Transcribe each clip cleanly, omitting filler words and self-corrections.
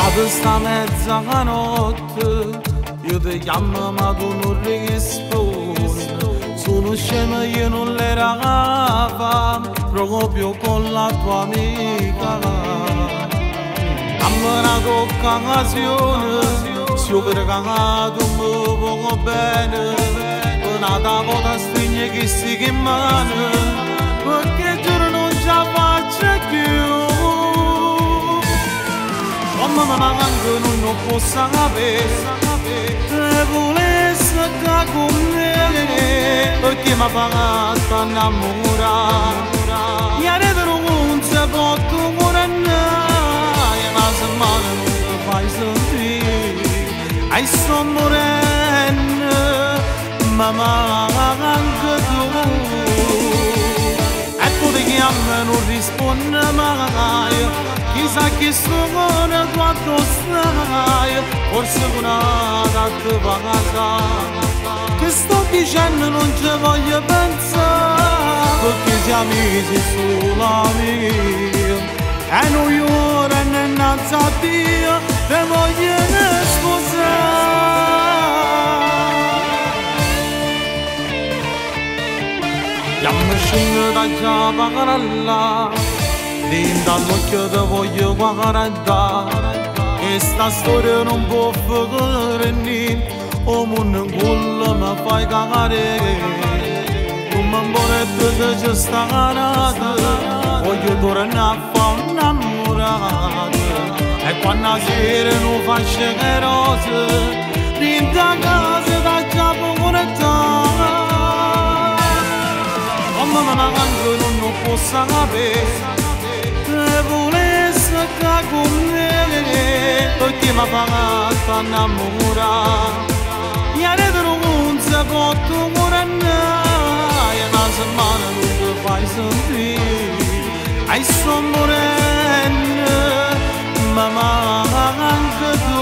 Ad sta mezzanotte io ti chiamo ma tu non rispondi. Sono scema io non le ragava proprio con la tua amica. Ammara tocca occasione se io per cagato mi poco bene. Nata volta stringe chi si che mano perché giuro non ce la faccio più. Mamma manco non può sapere se volesse che con me perché mi ha fatto innamorare. Ieri non si può tornare ma se male non ti fai sentire ai sto morendo mamma anche tu. Ecco ti chiama non risponde mai. Chissà che sono quanto stai, forse una te va a casa. Che sto dicendo non ci voglio pensare, perché siamo amici solo amici. E noi ora innanzi a Dio te voglio sposare. Chiamo scendo da già pagaralla, dall'occhio ti voglio guardare, e sta storia non può fare niente, o mondo in culo mi fai cagare. Come un bonetto ci sta nata, voglio tornare a fare un'ammorata, e quando la sera non faccio che rose, dentro a casa da già poconettare. Mamma manco non può sapere se volesse che con me perché mi ha fatto innamorare. Ieri non si può tornare ma se male non ti fai sentire ai sto morendo mamma anche tu.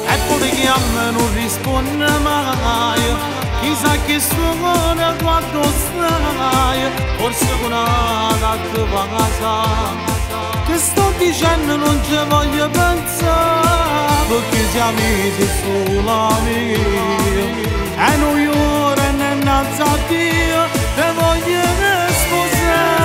E poi ti chiama non risponde mai. Chissà che suona quanto stai, forse una te va a casa. Che sto dicendo non ci voglio pensare, perché siamo amici solo amici. E noi ora innanzi a Dio te voglio sposare.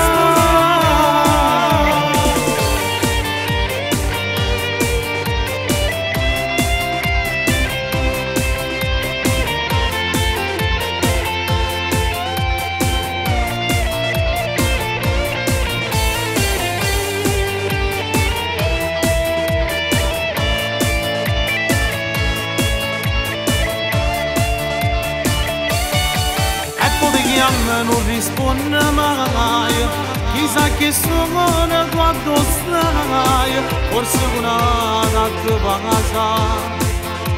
Non risponde mai, chissà che suona quando stai, forse una te va a casa.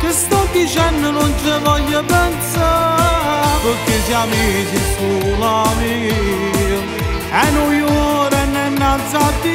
Che sto dicendo non ci voglio pensare, perché siamo amici solo amici. E noi ora innanzi a Dio